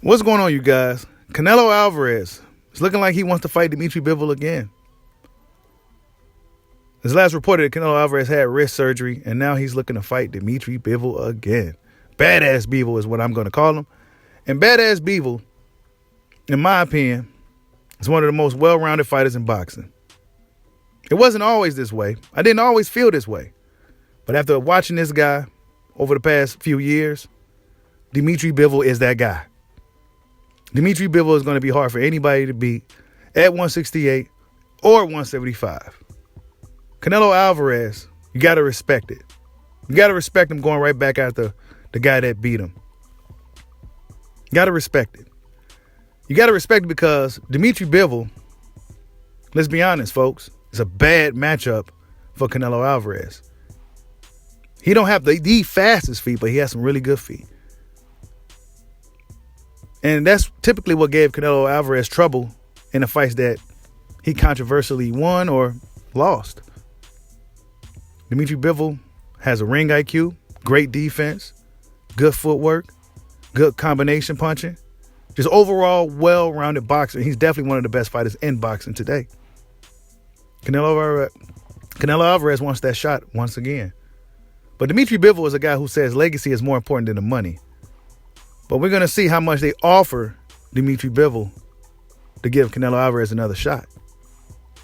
What's going on, you guys? Canelo Alvarez is looking like he wants to fight Dmitry Bivol again. His last reported that Canelo Alvarez had wrist surgery, and now he's looking to fight Dmitry Bivol again. Badass Bivol is what I'm going to call him. And Badass Bivol, in my opinion, is one of the most well-rounded fighters in boxing. It wasn't always this way. I didn't always feel this way. But after watching this guy over the past few years, Dmitry Bivol is that guy. Dmitry Bivol is going to be hard for anybody to beat at 168 or 175. Canelo Alvarez, you got to respect it. You got to respect him going right back after the guy that beat him. You got to respect it. You got to respect it because Dmitry Bivol, let's be honest, folks, it's a bad matchup for Canelo Alvarez. He don't have the fastest feet, but he has some really good feet. And that's typically what gave Canelo Alvarez trouble in the fights that he controversially won or lost. Dmitry Bivol has a ring IQ, great defense, good footwork, good combination punching. Just overall well-rounded boxer. He's definitely one of the best fighters in boxing today. Canelo Alvarez wants that shot once again. But Dmitry Bivol is a guy who says legacy is more important than the money. But we're going to see how much they offer Dmitry Bivol to give Canelo Alvarez another shot.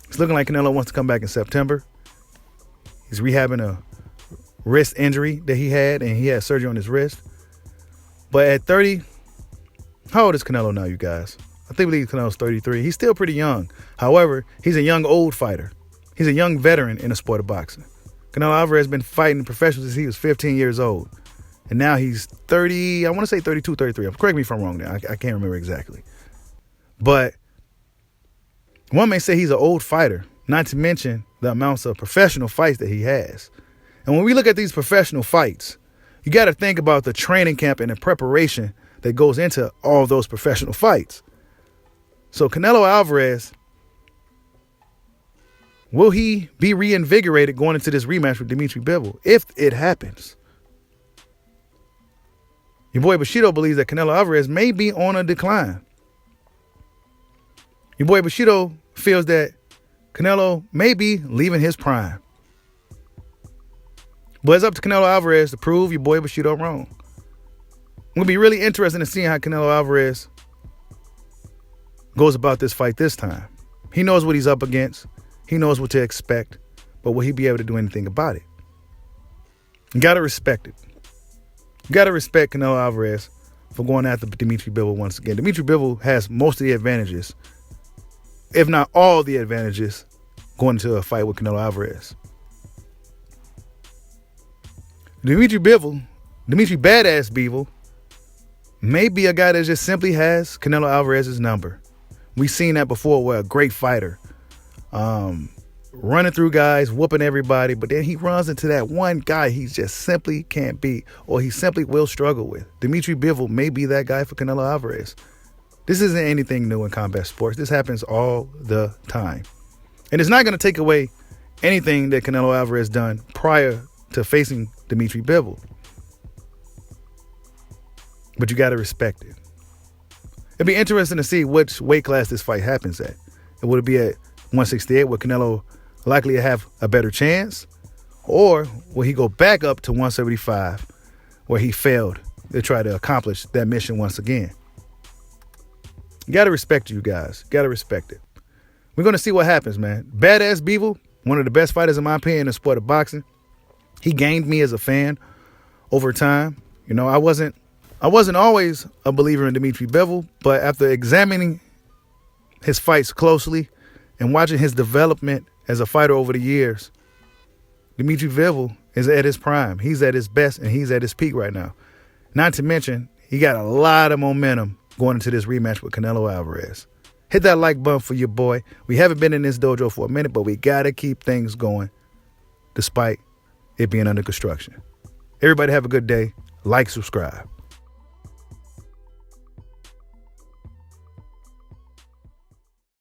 It's looking like Canelo wants to come back in September. He's rehabbing a wrist injury that he had, and he had surgery on his wrist. But at 30, how old is Canelo now, you guys? I believe Canelo's 33. He's still pretty young. However, he's a young, old fighter. He's a young veteran in the sport of boxing. Canelo Alvarez has been fighting professional since he was 15 years old. And now he's 30, I want to say 32, 33. Correct me if I'm wrong there. I can't remember exactly. But one may say he's an old fighter, not to mention the amounts of professional fights that he has. And when we look at these professional fights, you got to think about the training camp and the preparation that goes into all those professional fights. So Canelo Alvarez, will he be reinvigorated going into this rematch with Dmitry Bivol if it happens? Your boy Bushido believes that Canelo Alvarez may be on a decline. Your boy Bushido feels that Canelo may be leaving his prime. But it's up to Canelo Alvarez to prove your boy Bushido wrong. It'll be really interesting to see how Canelo Alvarez goes about this fight this time. He knows what he's up against. He knows what to expect. But will he be able to do anything about it? You got to respect it. You got to respect Canelo Alvarez for going after Dmitry Bivol once again. Dmitry Bivol has most of the advantages, if not all the advantages, going into a fight with Canelo Alvarez. Dmitry Badass Bivol, may be a guy that just simply has Canelo Alvarez's number. We've seen that before where a great fighter running through guys, whooping everybody, but then he runs into that one guy he just simply can't beat, or he simply will struggle with. Dmitry Bivol may be that guy for Canelo Alvarez. This isn't anything new in combat sports. This happens all the time. And it's not going to take away anything that Canelo Alvarez done prior to facing Dmitry Bivol. But you got to respect it. It'd be interesting to see which weight class this fight happens at. Would it be at 168 where Canelo likely to have a better chance? Or will he go back up to 175 where he failed to try to accomplish that mission once again? You got to respect you guys. Got to respect it. We're going to see what happens, man. Badass Bivol, one of the best fighters in my opinion in the sport of boxing. He gained me as a fan over time. You know, I wasn't always a believer in Dmitry Bivol, but after examining his fights closely and watching his development as a fighter over the years, Dmitry Bivol is at his prime. He's at his best and he's at his peak right now. Not to mention, he got a lot of momentum going into this rematch with Canelo Alvarez. Hit that like button for your boy. We haven't been in this dojo for a minute, but we got to keep things going despite it being under construction. Everybody have a good day. Like, subscribe.